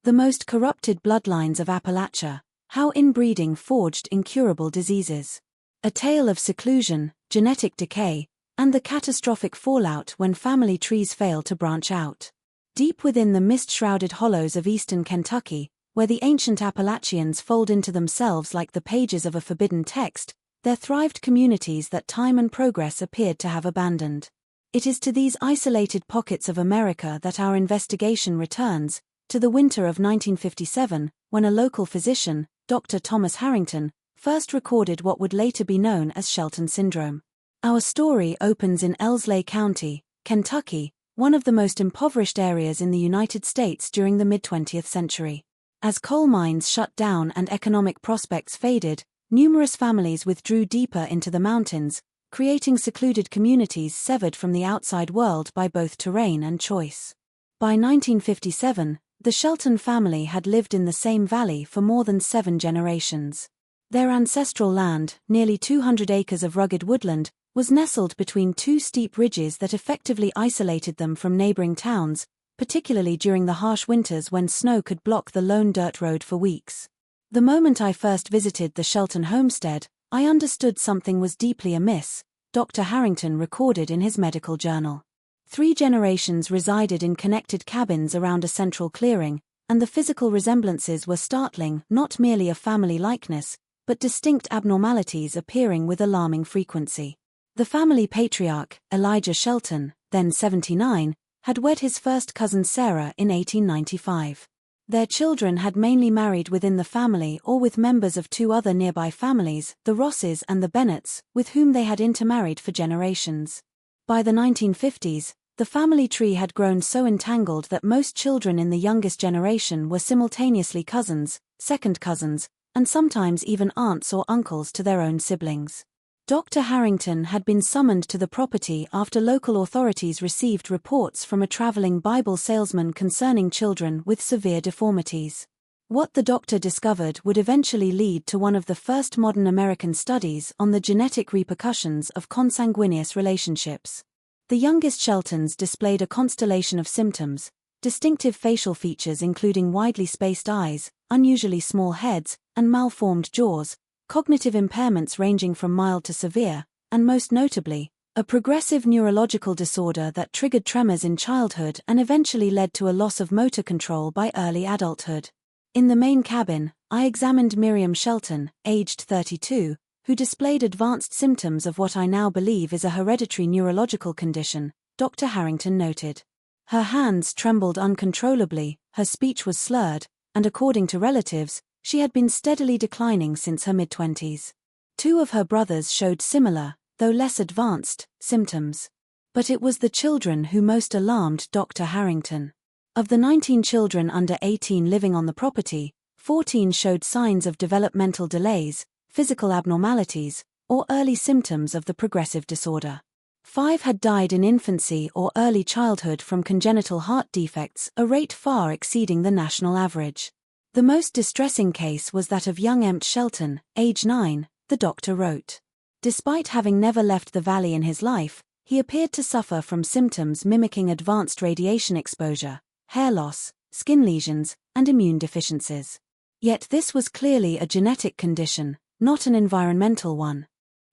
The most corrupted bloodlines of Appalachia, how inbreeding forged incurable diseases. A tale of seclusion, genetic decay, and the catastrophic fallout when family trees fail to branch out. Deep within the mist-shrouded hollows of eastern Kentucky, where the ancient Appalachians fold into themselves like the pages of a forbidden text, there thrived communities that time and progress appeared to have abandoned. It is to these isolated pockets of America that our investigation returns, to the winter of 1957, when a local physician, Dr. Thomas Harrington, first recorded what would later be known as Shelton Syndrome. Our story opens in Elsley County, Kentucky, one of the most impoverished areas in the United States during the mid-20th century. As coal mines shut down and economic prospects faded, numerous families withdrew deeper into the mountains, creating secluded communities severed from the outside world by both terrain and choice. By 1957, the Shelton family had lived in the same valley for more than 7 generations. Their ancestral land, nearly 200 acres of rugged woodland, was nestled between 2 steep ridges that effectively isolated them from neighboring towns, particularly during the harsh winters when snow could block the lone dirt road for weeks. The moment I first visited the Shelton homestead, I understood something was deeply amiss, Dr. Harrington recorded in his medical journal. 3 generations resided in connected cabins around a central clearing, and the physical resemblances were startling, not merely of family likeness, but distinct abnormalities appearing with alarming frequency. The family patriarch, Elijah Shelton, then 79, had wed his first cousin Sarah in 1895. Their children had mainly married within the family or with members of 2 other nearby families, the Rosses and the Bennetts, with whom they had intermarried for generations. By the 1950s, the family tree had grown so entangled that most children in the youngest generation were simultaneously cousins, second cousins, and sometimes even aunts or uncles to their own siblings. Dr. Harrington had been summoned to the property after local authorities received reports from a traveling Bible salesman concerning children with severe deformities. What the doctor discovered would eventually lead to one of the first modern American studies on the genetic repercussions of consanguineous relationships. The youngest Sheltons displayed a constellation of symptoms, distinctive facial features including widely spaced eyes, unusually small heads, and malformed jaws, cognitive impairments ranging from mild to severe, and most notably, a progressive neurological disorder that triggered tremors in childhood and eventually led to a loss of motor control by early adulthood. In the main cabin, I examined Miriam Shelton, aged 32, who displayed advanced symptoms of what I now believe is a hereditary neurological condition, Dr. Harrington noted. Her hands trembled uncontrollably, her speech was slurred, and according to relatives, she had been steadily declining since her mid-20s. 2 of her brothers showed similar, though less advanced, symptoms. But it was the children who most alarmed Dr. Harrington. Of the 19 children under 18 living on the property, 14 showed signs of developmental delays, physical abnormalities, or early symptoms of the progressive disorder. 5 had died in infancy or early childhood from congenital heart defects, a rate far exceeding the national average. The most distressing case was that of young Emmet Shelton, age 9, the doctor wrote. Despite having never left the valley in his life, he appeared to suffer from symptoms mimicking advanced radiation exposure, hair loss, skin lesions, and immune deficiencies. Yet this was clearly a genetic condition, not an environmental one.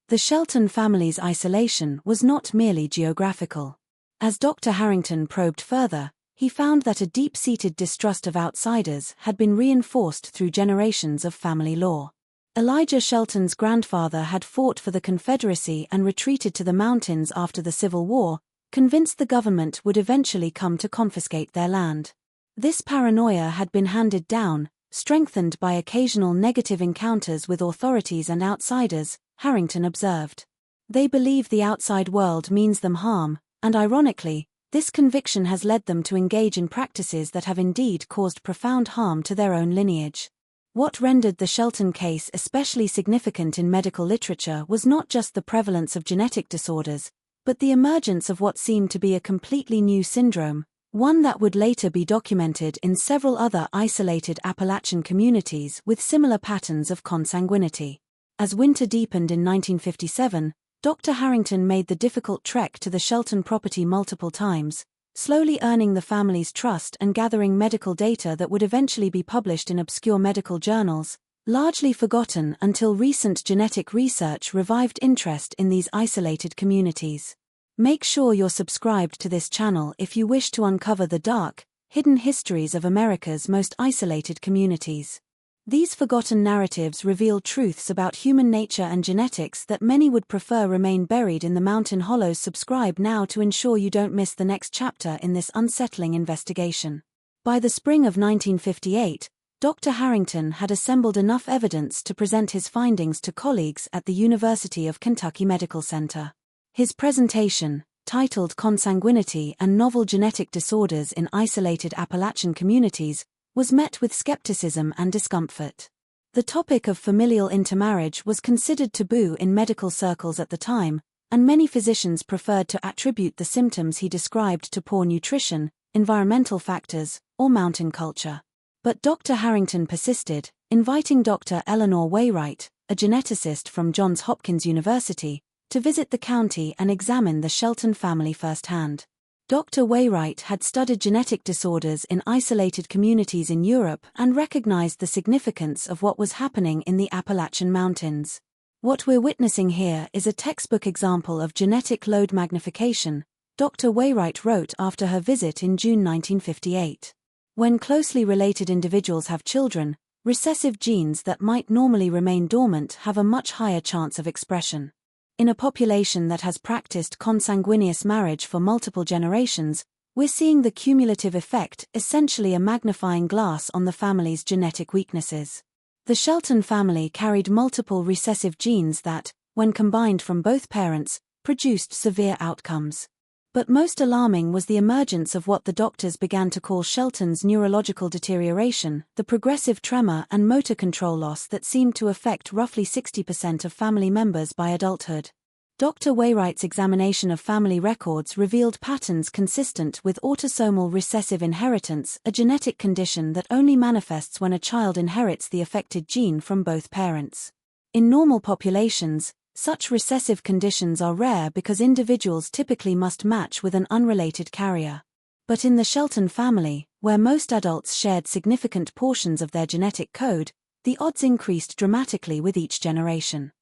The Shelton family's isolation was not merely geographical. As Dr. Harrington probed further, he found that a deep-seated distrust of outsiders had been reinforced through generations of family law. Elijah Shelton's grandfather had fought for the Confederacy and retreated to the mountains after the Civil War, convinced the government would eventually come to confiscate their land. This paranoia had been handed down, strengthened by occasional negative encounters with authorities and outsiders, Harrington observed. They believe the outside world means them harm, and ironically, this conviction has led them to engage in practices that have indeed caused profound harm to their own lineage. What rendered the Shelton case especially significant in medical literature was not just the prevalence of genetic disorders, but the emergence of what seemed to be a completely new syndrome, one that would later be documented in several other isolated Appalachian communities with similar patterns of consanguinity. As winter deepened in 1957, Dr. Harrington made the difficult trek to the Shelton property multiple times, slowly earning the family's trust and gathering medical data that would eventually be published in obscure medical journals, largely forgotten until recent genetic research revived interest in these isolated communities. Make sure you're subscribed to this channel if you wish to uncover the dark, hidden histories of America's most isolated communities. These forgotten narratives reveal truths about human nature and genetics that many would prefer remain buried in the mountain hollows. Subscribe now to ensure you don't miss the next chapter in this unsettling investigation. By the spring of 1958, Dr. Harrington had assembled enough evidence to present his findings to colleagues at the University of Kentucky Medical Center. His presentation, titled Consanguinity and Novel Genetic Disorders in Isolated Appalachian Communities, was met with skepticism and discomfort. The topic of familial intermarriage was considered taboo in medical circles at the time, and many physicians preferred to attribute the symptoms he described to poor nutrition, environmental factors, or mountain culture. But Dr. Harrington persisted, inviting Dr. Eleanor Wainwright, a geneticist from Johns Hopkins University, to visit the county and examine the Shelton family firsthand. Dr. Wainwright had studied genetic disorders in isolated communities in Europe and recognized the significance of what was happening in the Appalachian Mountains. What we're witnessing here is a textbook example of genetic load magnification, Dr. Wainwright wrote after her visit in June 1958. When closely related individuals have children, recessive genes that might normally remain dormant have a much higher chance of expression. In a population that has practiced consanguineous marriage for multiple generations, we're seeing the cumulative effect, essentially a magnifying glass on the family's genetic weaknesses. The Shelton family carried multiple recessive genes that, when combined from both parents, produced severe outcomes. But most alarming was the emergence of what the doctors began to call Shelton's neurological deterioration, the progressive tremor and motor control loss that seemed to affect roughly 60% of family members by adulthood. Dr. Wainwright's examination of family records revealed patterns consistent with autosomal recessive inheritance, a genetic condition that only manifests when a child inherits the affected gene from both parents. In normal populations, such recessive conditions are rare because individuals typically must match with an unrelated carrier. But in the Shelton family, where most adults shared significant portions of their genetic code, the odds increased dramatically with each generation.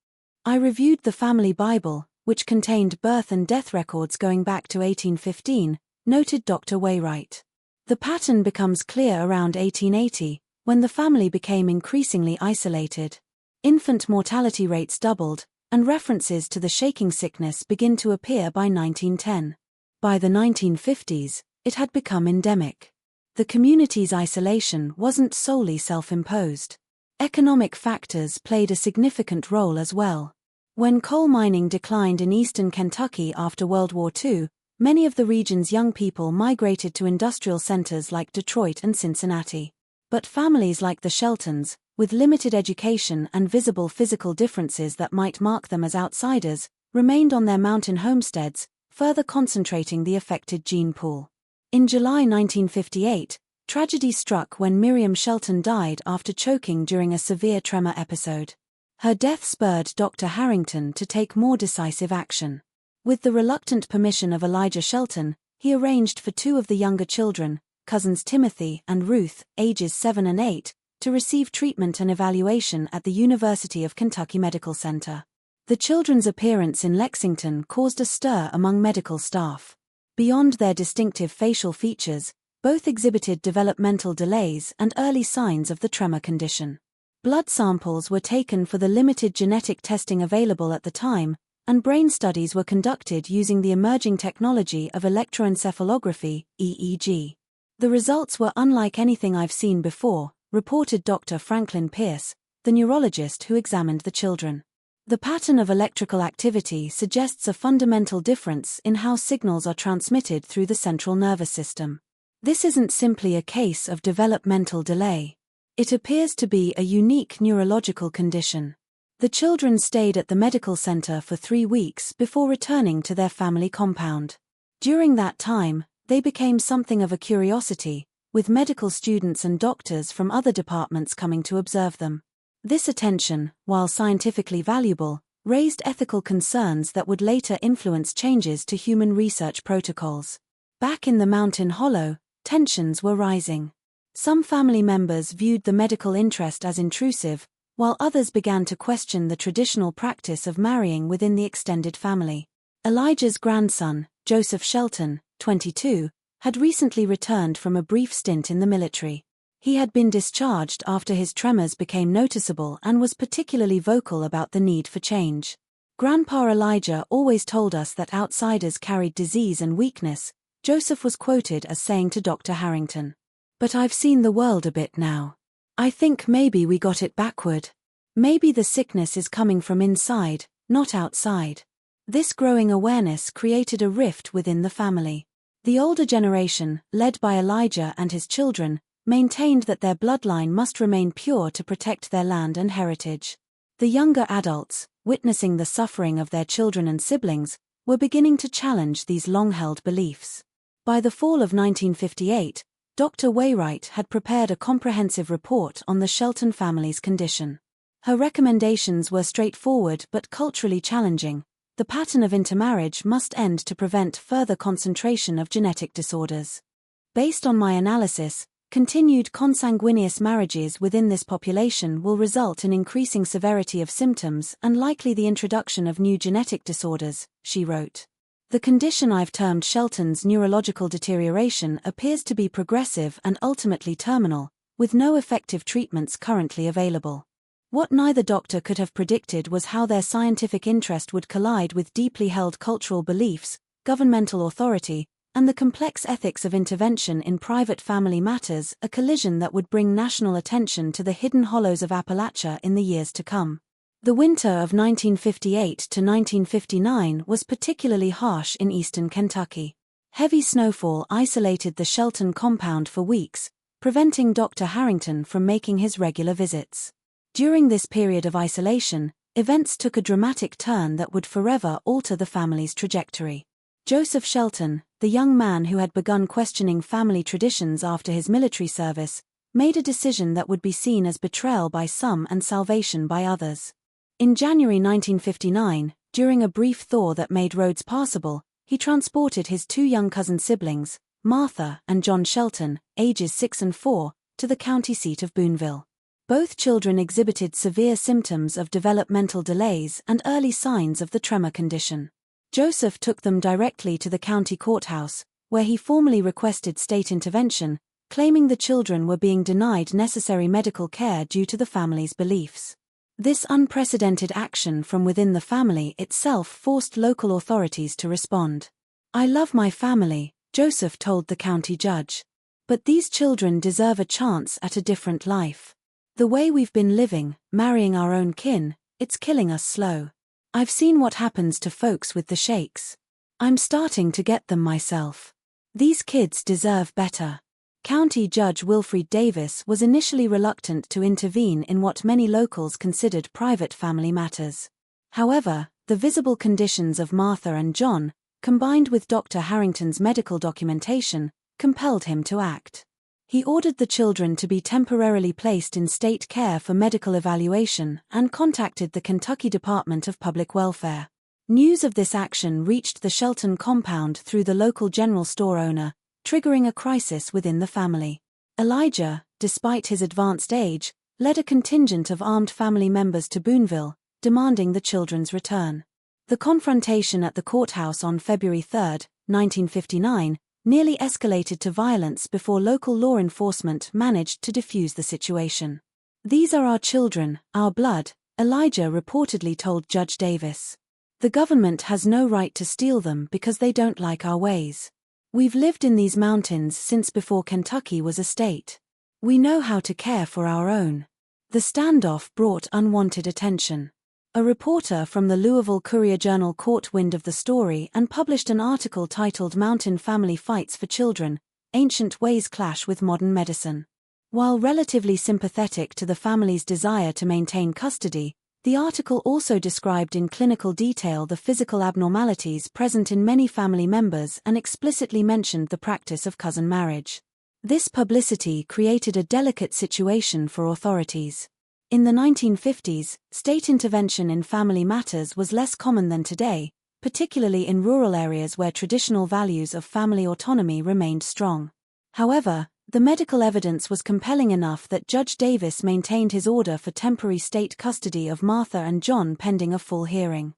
I reviewed the family Bible, which contained birth and death records going back to 1815, noted Dr. Wainwright. The pattern becomes clear around 1880, when the family became increasingly isolated. Infant mortality rates doubled, and references to the shaking sickness begin to appear by 1910. By the 1950s, it had become endemic. The community's isolation wasn't solely self-imposed. Economic factors played a significant role as well. When coal mining declined in eastern Kentucky after World War II, many of the region's young people migrated to industrial centers like Detroit and Cincinnati. But families like the Sheltons, with limited education and visible physical differences that might mark them as outsiders, remained on their mountain homesteads, further concentrating the affected gene pool. In July 1958, tragedy struck when Miriam Shelton died after choking during a severe tremor episode. Her death spurred Dr. Harrington to take more decisive action. With the reluctant permission of Elijah Shelton, he arranged for two of the younger children, cousins Timothy and Ruth, ages 7 and 8, to receive treatment and evaluation at the University of Kentucky Medical Center. The children's appearance in Lexington caused a stir among medical staff. Beyond their distinctive facial features, both exhibited developmental delays and early signs of the tremor condition. Blood samples were taken for the limited genetic testing available at the time, and brain studies were conducted using the emerging technology of electroencephalography, EEG. The results were unlike anything I've seen before, reported Dr. Franklin Pierce, the neurologist who examined the children. The pattern of electrical activity suggests a fundamental difference in how signals are transmitted through the central nervous system. This isn't simply a case of developmental delay. It appears to be a unique neurological condition. The children stayed at the medical center for 3 weeks before returning to their family compound. During that time, they became something of a curiosity, with medical students and doctors from other departments coming to observe them. This attention, while scientifically valuable, raised ethical concerns that would later influence changes to human research protocols. Back in the mountain hollow, tensions were rising. Some family members viewed the medical interest as intrusive, while others began to question the traditional practice of marrying within the extended family. Elijah's grandson, Joseph Shelton, 22, had recently returned from a brief stint in the military. He had been discharged after his tremors became noticeable and was particularly vocal about the need for change. Grandpa Elijah always told us that outsiders carried disease and weakness, Joseph was quoted as saying to Dr. Harrington. But I've seen the world a bit now. I think maybe we got it backward. Maybe the sickness is coming from inside, not outside. This growing awareness created a rift within the family. The older generation, led by Elijah and his children, maintained that their bloodline must remain pure to protect their land and heritage. The younger adults, witnessing the suffering of their children and siblings, were beginning to challenge these long-held beliefs. By the fall of 1958, Dr. Wainwright had prepared a comprehensive report on the Shelton family's condition. Her recommendations were straightforward but culturally challenging. The pattern of intermarriage must end to prevent further concentration of genetic disorders. Based on my analysis, continued consanguineous marriages within this population will result in increasing severity of symptoms and likely the introduction of new genetic disorders, she wrote. The condition I've termed Shelton's neurological deterioration appears to be progressive and ultimately terminal, with no effective treatments currently available. What neither doctor could have predicted was how their scientific interest would collide with deeply held cultural beliefs, governmental authority, and the complex ethics of intervention in private family matters, a collision that would bring national attention to the hidden hollows of Appalachia in the years to come. The winter of 1958 to 1959 was particularly harsh in eastern Kentucky. Heavy snowfall isolated the Shelton compound for weeks, preventing Dr. Harrington from making his regular visits. During this period of isolation, events took a dramatic turn that would forever alter the family's trajectory. Joseph Shelton, the young man who had begun questioning family traditions after his military service, made a decision that would be seen as betrayal by some and salvation by others. In January 1959, during a brief thaw that made roads passable, he transported his two young cousin siblings, Martha and John Shelton, ages 6 and 4, to the county seat of Boonville. Both children exhibited severe symptoms of developmental delays and early signs of the tremor condition. Joseph took them directly to the county courthouse, where he formally requested state intervention, claiming the children were being denied necessary medical care due to the family's beliefs. This unprecedented action from within the family itself forced local authorities to respond. "I love my family," Joseph told the county judge. "But these children deserve a chance at a different life. The way we've been living, marrying our own kin, it's killing us slow. I've seen what happens to folks with the shakes. I'm starting to get them myself. These kids deserve better." County Judge Wilfred Davis was initially reluctant to intervene in what many locals considered private family matters. However, the visible conditions of Martha and John, combined with Dr. Harrington's medical documentation, compelled him to act. He ordered the children to be temporarily placed in state care for medical evaluation and contacted the Kentucky Department of Public Welfare. News of this action reached the Shelton compound through the local general store owner, triggering a crisis within the family. Elijah, despite his advanced age, led a contingent of armed family members to Boonville, demanding the children's return. The confrontation at the courthouse on February 3, 1959, nearly escalated to violence before local law enforcement managed to defuse the situation. "These are our children, our blood," Elijah reportedly told Judge Davis. "The government has no right to steal them because they don't like our ways. We've lived in these mountains since before Kentucky was a state. We know how to care for our own." The standoff brought unwanted attention. A reporter from the Louisville Courier-Journal caught wind of the story and published an article titled "Mountain Family Fights for Children, Ancient Ways Clash with Modern Medicine." While relatively sympathetic to the family's desire to maintain custody, the article also described in clinical detail the physical abnormalities present in many family members and explicitly mentioned the practice of cousin marriage. This publicity created a delicate situation for authorities. In the 1950s, state intervention in family matters was less common than today, particularly in rural areas where traditional values of family autonomy remained strong. However, the medical evidence was compelling enough that Judge Davis maintained his order for temporary state custody of Martha and John pending a full hearing.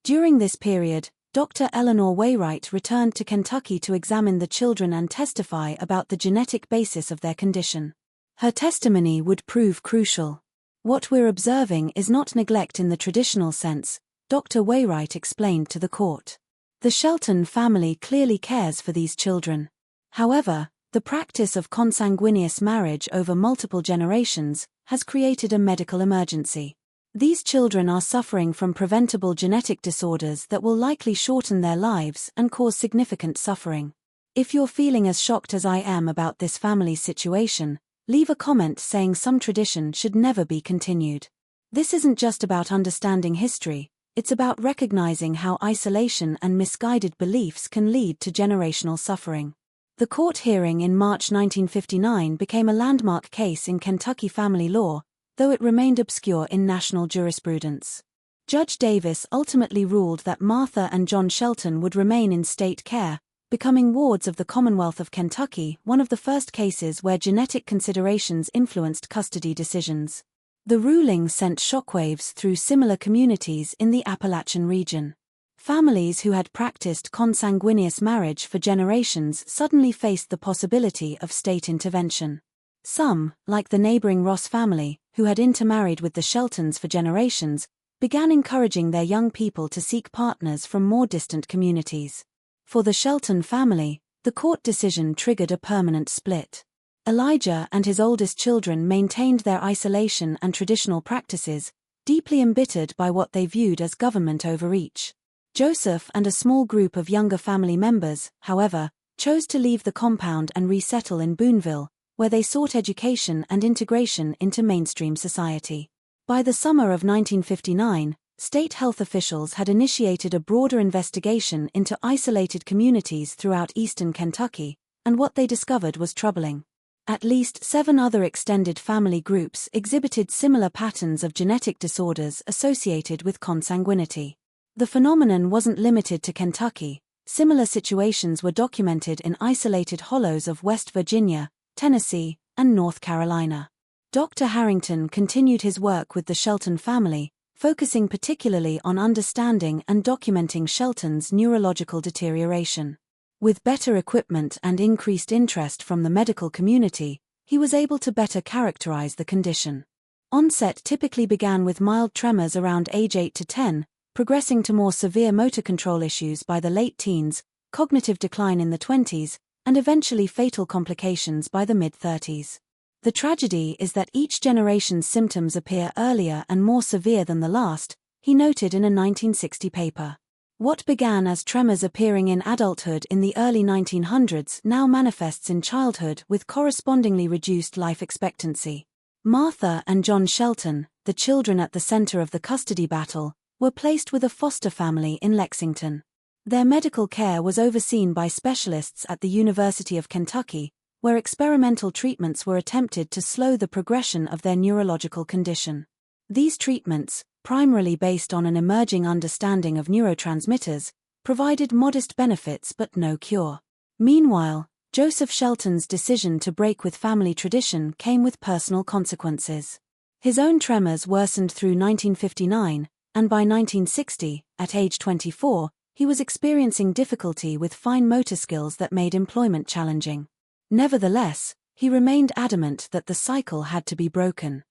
During this period, Dr. Eleanor Wainwright returned to Kentucky to examine the children and testify about the genetic basis of their condition. Her testimony would prove crucial. "What we're observing is not neglect in the traditional sense," Dr. Wainwright explained to the court. "The Shelton family clearly cares for these children. However, the practice of consanguineous marriage over multiple generations has created a medical emergency. These children are suffering from preventable genetic disorders that will likely shorten their lives and cause significant suffering. If you're feeling as shocked as I am about this family's situation, leave a comment saying some tradition should never be continued. This isn't just about understanding history, it's about recognizing how isolation and misguided beliefs can lead to generational suffering." The court hearing in March 1959 became a landmark case in Kentucky family law, though it remained obscure in national jurisprudence. Judge Davis ultimately ruled that Martha and John Shelton would remain in state care, becoming wards of the Commonwealth of Kentucky, one of the first cases where genetic considerations influenced custody decisions. The ruling sent shockwaves through similar communities in the Appalachian region. Families who had practiced consanguineous marriage for generations suddenly faced the possibility of state intervention. Some, like the neighboring Ross family, who had intermarried with the Sheltons for generations, began encouraging their young people to seek partners from more distant communities. For the Shelton family, the court decision triggered a permanent split. Elijah and his oldest children maintained their isolation and traditional practices, deeply embittered by what they viewed as government overreach. Joseph and a small group of younger family members, however, chose to leave the compound and resettle in Boonville, where they sought education and integration into mainstream society. By the summer of 1959, state health officials had initiated a broader investigation into isolated communities throughout eastern Kentucky, and what they discovered was troubling. At least 7 other extended family groups exhibited similar patterns of genetic disorders associated with consanguinity. The phenomenon wasn't limited to Kentucky. Similar situations were documented in isolated hollows of West Virginia, Tennessee, and North Carolina. Dr. Harrington continued his work with the Shelton family, focusing particularly on understanding and documenting Shelton's neurological deterioration. With better equipment and increased interest from the medical community, he was able to better characterize the condition. Onset typically began with mild tremors around age 8 to 10, progressing to more severe motor control issues by the late teens, cognitive decline in the 20s, and eventually fatal complications by the mid-30s. The tragedy is that each generation's symptoms appear earlier and more severe than the last, he noted in a 1960 paper. What began as tremors appearing in adulthood in the early 1900s now manifests in childhood with correspondingly reduced life expectancy. Martha and John Shelton, the children at the center of the custody battle, were placed with a foster family in Lexington. Their medical care was overseen by specialists at the University of Kentucky, where experimental treatments were attempted to slow the progression of their neurological condition. These treatments, primarily based on an emerging understanding of neurotransmitters, provided modest benefits but no cure. Meanwhile, Joseph Shelton's decision to break with family tradition came with personal consequences. His own tremors worsened through 1959, and by 1960, at age 24, he was experiencing difficulty with fine motor skills that made employment challenging. Nevertheless, he remained adamant that the cycle had to be broken.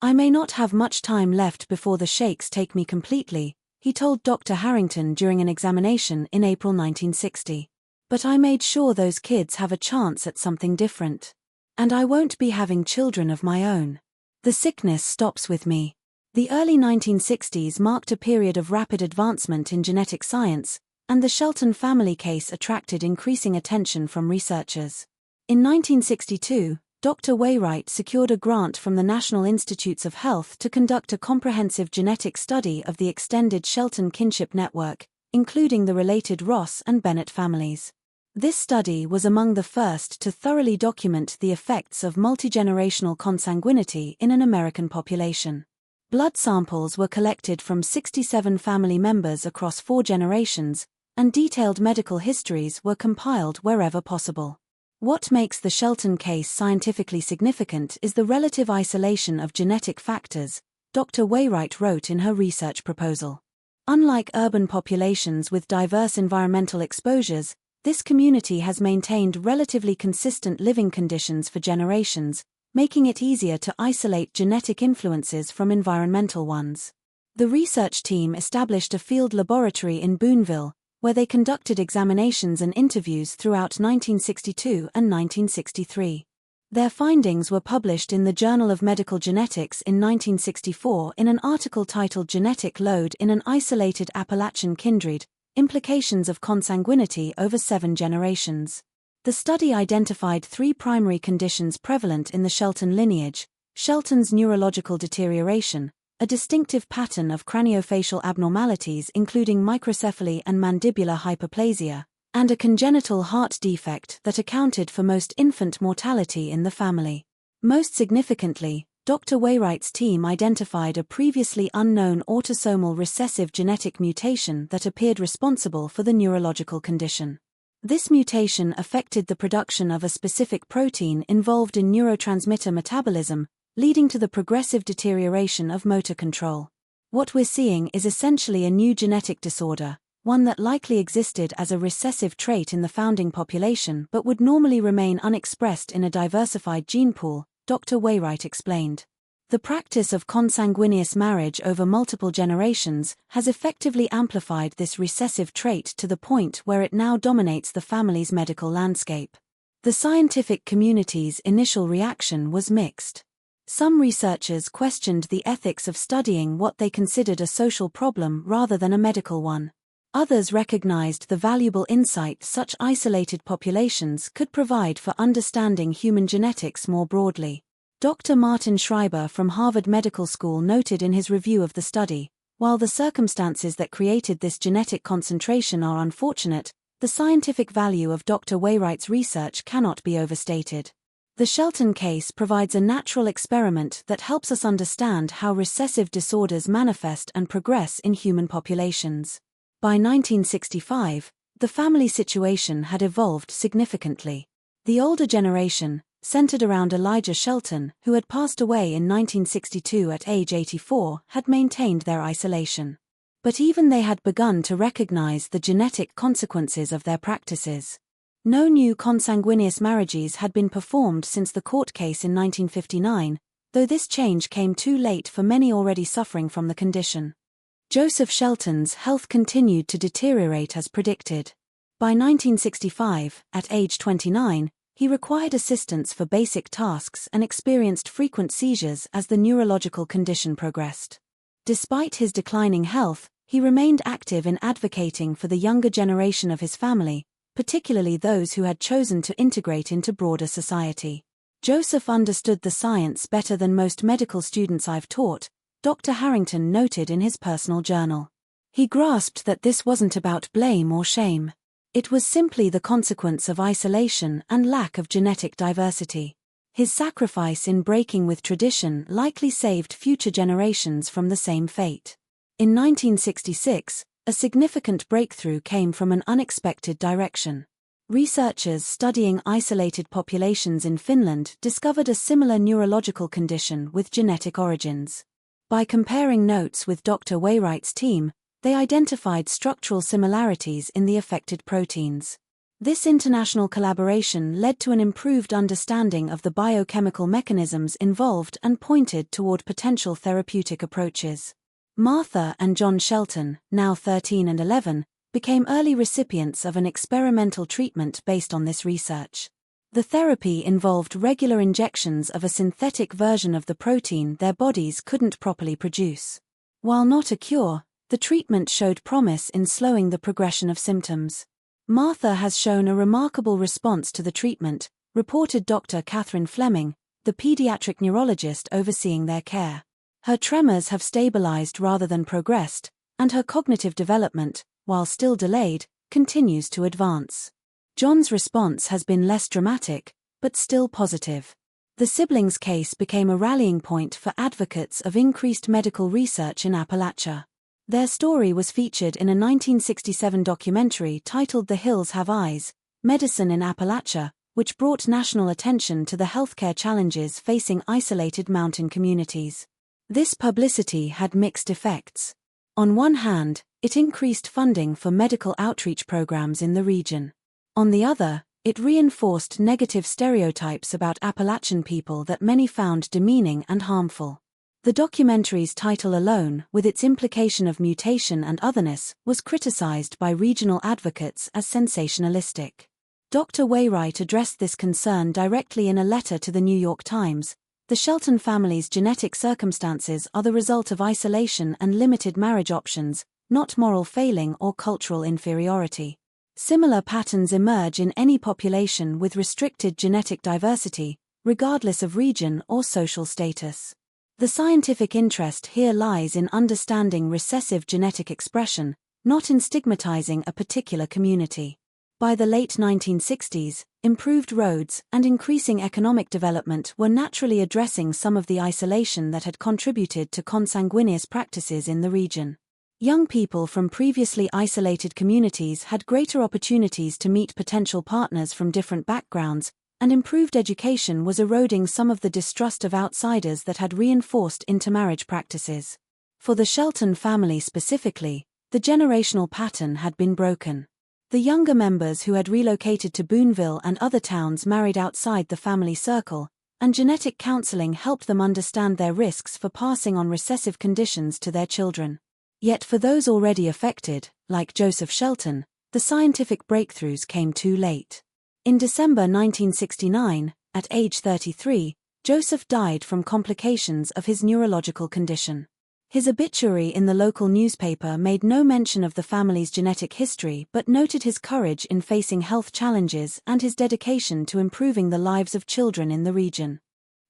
"I may not have much time left before the shakes take me completely," he told Dr. Harrington during an examination in April 1960. "But I made sure those kids have a chance at something different. And I won't be having children of my own. The sickness stops with me." The early 1960s marked a period of rapid advancement in genetic science, and the Shelton family case attracted increasing attention from researchers. In 1962, Dr. Wainwright secured a grant from the National Institutes of Health to conduct a comprehensive genetic study of the extended Shelton kinship network, including the related Ross and Bennett families. This study was among the first to thoroughly document the effects of multigenerational consanguinity in an American population. Blood samples were collected from 67 family members across 4 generations, and detailed medical histories were compiled wherever possible. What makes the Shelton case scientifically significant is the relative isolation of genetic factors, Dr. Wainwright wrote in her research proposal. Unlike urban populations with diverse environmental exposures, this community has maintained relatively consistent living conditions for generations, making it easier to isolate genetic influences from environmental ones. The research team established a field laboratory in Boonville, where they conducted examinations and interviews throughout 1962 and 1963. Their findings were published in the Journal of Medical Genetics in 1964 in an article titled Genetic Load in an Isolated Appalachian Kindred, Implications of Consanguinity Over 7 Generations. The study identified 3 primary conditions prevalent in the Shelton lineage: Shelton's neurological deterioration, a distinctive pattern of craniofacial abnormalities including microcephaly and mandibular hyperplasia, and a congenital heart defect that accounted for most infant mortality in the family. Most significantly, Dr. Wainwright's team identified a previously unknown autosomal recessive genetic mutation that appeared responsible for the neurological condition. This mutation affected the production of a specific protein involved in neurotransmitter metabolism, leading to the progressive deterioration of motor control. What we're seeing is essentially a new genetic disorder, one that likely existed as a recessive trait in the founding population but would normally remain unexpressed in a diversified gene pool, Dr. Wainwright explained. The practice of consanguineous marriage over multiple generations has effectively amplified this recessive trait to the point where it now dominates the family's medical landscape. The scientific community's initial reaction was mixed. Some researchers questioned the ethics of studying what they considered a social problem rather than a medical one. Others recognized the valuable insight such isolated populations could provide for understanding human genetics more broadly. Dr. Martin Schreiber from Harvard Medical School noted in his review of the study, while the circumstances that created this genetic concentration are unfortunate, the scientific value of Dr. Wainwright's research cannot be overstated. The Shelton case provides a natural experiment that helps us understand how recessive disorders manifest and progress in human populations. By 1965, the family situation had evolved significantly. The older generation, centered around Elijah Shelton, who had passed away in 1962 at age 84, had maintained their isolation. But even they had begun to recognize the genetic consequences of their practices. No new consanguineous marriages had been performed since the court case in 1959, though this change came too late for many already suffering from the condition. Joseph Shelton's health continued to deteriorate as predicted. By 1965, at age 29, he required assistance for basic tasks and experienced frequent seizures as the neurological condition progressed. Despite his declining health, he remained active in advocating for the younger generation of his family, particularly those who had chosen to integrate into broader society. Joseph understood the science better than most medical students I've taught, Dr. Harrington noted in his personal journal. He grasped that this wasn't about blame or shame. It was simply the consequence of isolation and lack of genetic diversity. His sacrifice in breaking with tradition likely saved future generations from the same fate. In 1966, a significant breakthrough came from an unexpected direction. Researchers studying isolated populations in Finland discovered a similar neurological condition with genetic origins. By comparing notes with Dr. Wainwright's team, they identified structural similarities in the affected proteins. This international collaboration led to an improved understanding of the biochemical mechanisms involved and pointed toward potential therapeutic approaches. Martha and John Shelton, now 13 and 11, became early recipients of an experimental treatment based on this research. The therapy involved regular injections of a synthetic version of the protein their bodies couldn't properly produce. While not a cure, the treatment showed promise in slowing the progression of symptoms. Martha has shown a remarkable response to the treatment, reported Dr. Catherine Fleming, the pediatric neurologist overseeing their care. Her tremors have stabilized rather than progressed, and her cognitive development, while still delayed, continues to advance. John's response has been less dramatic, but still positive. The siblings' case became a rallying point for advocates of increased medical research in Appalachia. Their story was featured in a 1967 documentary titled The Hills Have Eyes: Medicine in Appalachia, which brought national attention to the healthcare challenges facing isolated mountain communities. This publicity had mixed effects. On one hand, it increased funding for medical outreach programs in the region. On the other, it reinforced negative stereotypes about Appalachian people that many found demeaning and harmful. The documentary's title alone, with its implication of mutation and otherness, was criticized by regional advocates as sensationalistic. Dr. Wainwright addressed this concern directly in a letter to the New York Times. The Shelton family's genetic circumstances are the result of isolation and limited marriage options, not moral failing or cultural inferiority. Similar patterns emerge in any population with restricted genetic diversity, regardless of region or social status. The scientific interest here lies in understanding recessive genetic expression, not in stigmatizing a particular community. By the late 1960s, improved roads and increasing economic development were naturally addressing some of the isolation that had contributed to consanguineous practices in the region. Young people from previously isolated communities had greater opportunities to meet potential partners from different backgrounds, and improved education was eroding some of the distrust of outsiders that had reinforced intermarriage practices. For the Shelton family specifically, the generational pattern had been broken. The younger members who had relocated to Boonville and other towns married outside the family circle, and genetic counseling helped them understand their risks for passing on recessive conditions to their children. Yet for those already affected, like Joseph Shelton, the scientific breakthroughs came too late. In December 1969, at age 33, Joseph died from complications of his neurological condition. His obituary in the local newspaper made no mention of the family's genetic history but noted his courage in facing health challenges and his dedication to improving the lives of children in the region.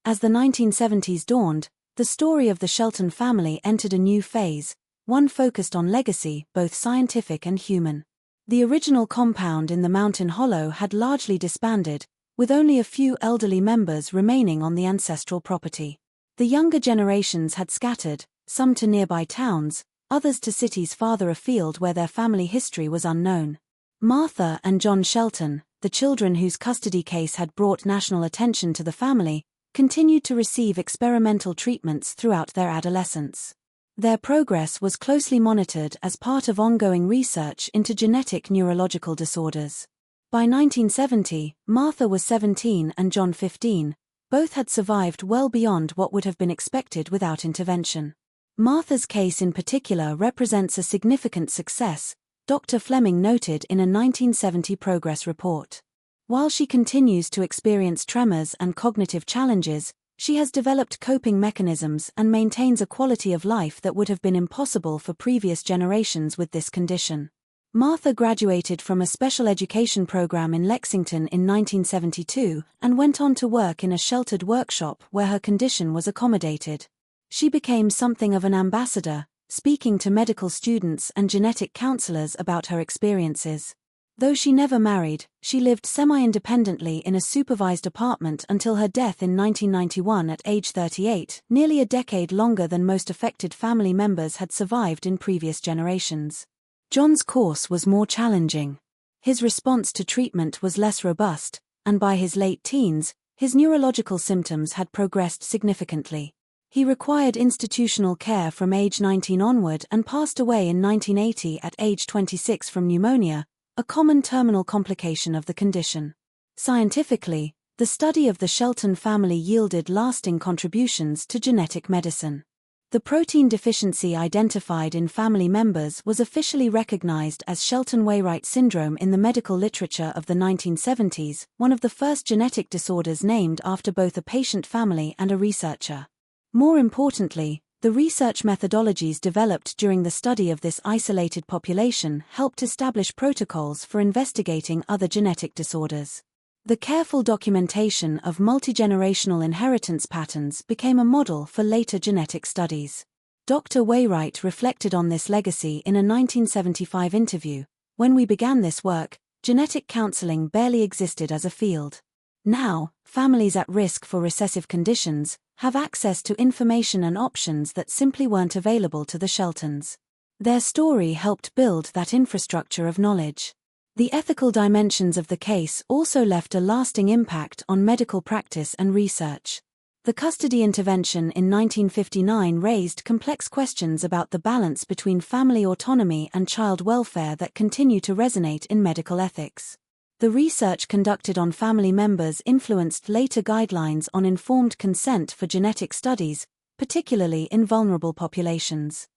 As the 1970s dawned, the story of the Shelton family entered a new phase, one focused on legacy, both scientific and human. The original compound in the mountain hollow had largely disbanded, with only a few elderly members remaining on the ancestral property. The younger generations had scattered, some to nearby towns, others to cities farther afield where their family history was unknown. Martha and John Shelton, the children whose custody case had brought national attention to the family, continued to receive experimental treatments throughout their adolescence. Their progress was closely monitored as part of ongoing research into genetic neurological disorders. By 1970, Martha was 17 and John 15. Both had survived well beyond what would have been expected without intervention. Martha's case in particular represents a significant success, Dr. Fleming noted in a 1970 progress report. While she continues to experience tremors and cognitive challenges, she has developed coping mechanisms and maintains a quality of life that would have been impossible for previous generations with this condition. Martha graduated from a special education program in Lexington in 1972 and went on to work in a sheltered workshop where her condition was accommodated. She became something of an ambassador, speaking to medical students and genetic counselors about her experiences. Though she never married, she lived semi-independently in a supervised apartment until her death in 1991 at age 38, nearly a decade longer than most affected family members had survived in previous generations. John's course was more challenging. His response to treatment was less robust, and by his late teens, his neurological symptoms had progressed significantly. He required institutional care from age 19 onward and passed away in 1980 at age 26 from pneumonia, a common terminal complication of the condition. Scientifically, the study of the Shelton family yielded lasting contributions to genetic medicine. The protein deficiency identified in family members was officially recognized as Shelton-Wainwright syndrome in the medical literature of the 1970s, one of the first genetic disorders named after both a patient family and a researcher. More importantly, the research methodologies developed during the study of this isolated population helped establish protocols for investigating other genetic disorders. The careful documentation of multigenerational inheritance patterns became a model for later genetic studies. Dr. Wainwright reflected on this legacy in a 1975 interview. "When we began this work, genetic counseling barely existed as a field. Now, families at risk for recessive conditions have access to information and options that simply weren't available to the Sheltons. Their story helped build that infrastructure of knowledge. The ethical dimensions of the case also left a lasting impact on medical practice and research. The custody intervention in 1959 raised complex questions about the balance between family autonomy and child welfare that continue to resonate in medical ethics. The research conducted on family members influenced later guidelines on informed consent for genetic studies, particularly in vulnerable populations.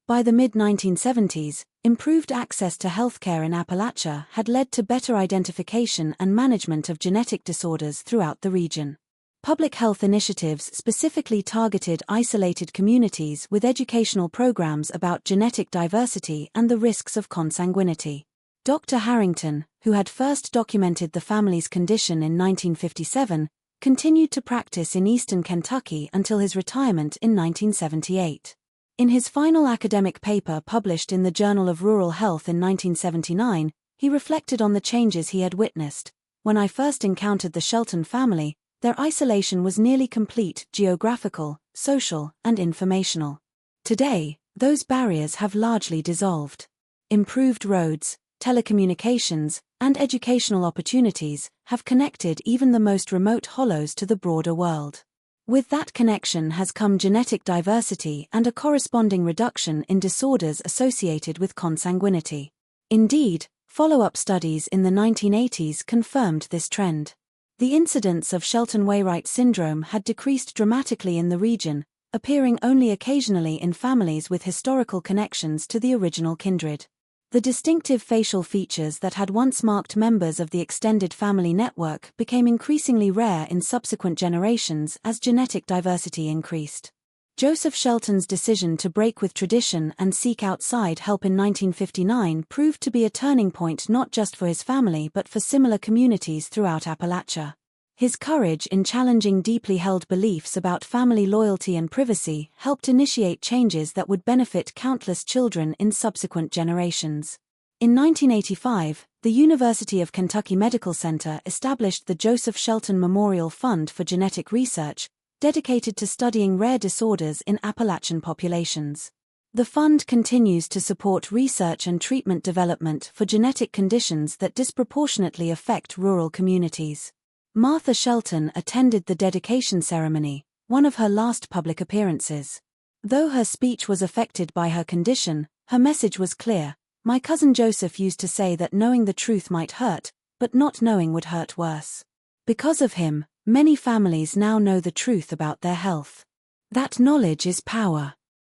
By the mid-1970s, improved access to healthcare in Appalachia had led to better identification and management of genetic disorders throughout the region. Public health initiatives specifically targeted isolated communities with educational programs about genetic diversity and the risks of consanguinity. Dr. Harrington, who had first documented the family's condition in 1957, continued to practice in eastern Kentucky until his retirement in 1978. In his final academic paper published in the Journal of Rural Health in 1979, he reflected on the changes he had witnessed. When I first encountered the Shelton family, their isolation was nearly complete: geographical, social, and informational. Today, those barriers have largely dissolved. Improved roads, telecommunications, and educational opportunities have connected even the most remote hollows to the broader world. With that connection has come genetic diversity and a corresponding reduction in disorders associated with consanguinity. Indeed, follow-up studies in the 1980s confirmed this trend. The incidence of Shelton syndrome had decreased dramatically in the region, appearing only occasionally in families with historical connections to the original kindred. The distinctive facial features that had once marked members of the extended family network became increasingly rare in subsequent generations as genetic diversity increased. Joseph Shelton's decision to break with tradition and seek outside help in 1959 proved to be a turning point not just for his family but for similar communities throughout Appalachia. His courage in challenging deeply held beliefs about family loyalty and privacy helped initiate changes that would benefit countless children in subsequent generations. In 1985, the University of Kentucky Medical Center established the Joseph Shelton Memorial Fund for Genetic Research, dedicated to studying rare disorders in Appalachian populations. The fund continues to support research and treatment development for genetic conditions that disproportionately affect rural communities. Martha Shelton attended the dedication ceremony, one of her last public appearances. Though her speech was affected by her condition, her message was clear. My cousin Joseph used to say that knowing the truth might hurt, but not knowing would hurt worse. Because of him, many families now know the truth about their health. That knowledge is power.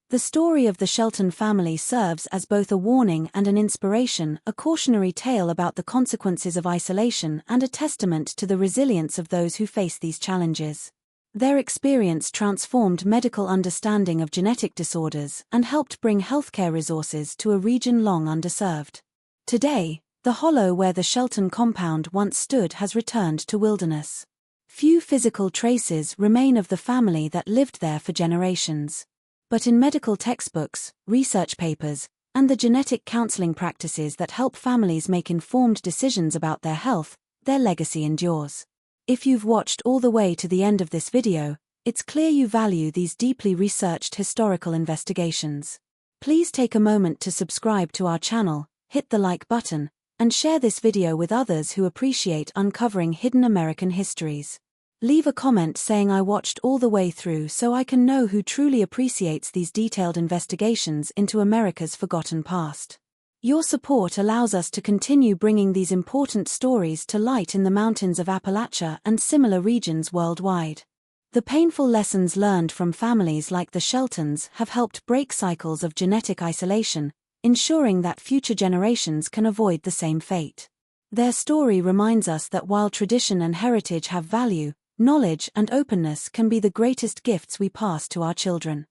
The story of the Shelton family serves as both a warning and an inspiration, a cautionary tale about the consequences of isolation and a testament to the resilience of those who face these challenges. Their experience transformed medical understanding of genetic disorders and helped bring healthcare resources to a region long underserved. Today, the hollow where the Shelton compound once stood has returned to wilderness. Few physical traces remain of the family that lived there for generations. But in medical textbooks, research papers, and the genetic counseling practices that help families make informed decisions about their health, their legacy endures. If you've watched all the way to the end of this video, it's clear you value these deeply researched historical investigations. Please take a moment to subscribe to our channel, hit the like button, and share this video with others who appreciate uncovering hidden American histories. Leave a comment saying I watched all the way through so I can know who truly appreciates these detailed investigations into America's forgotten past. Your support allows us to continue bringing these important stories to light in the mountains of Appalachia and similar regions worldwide. The painful lessons learned from families like the Sheltons have helped break cycles of genetic isolation, ensuring that future generations can avoid the same fate. Their story reminds us that while tradition and heritage have value, knowledge and openness can be the greatest gifts we pass to our children.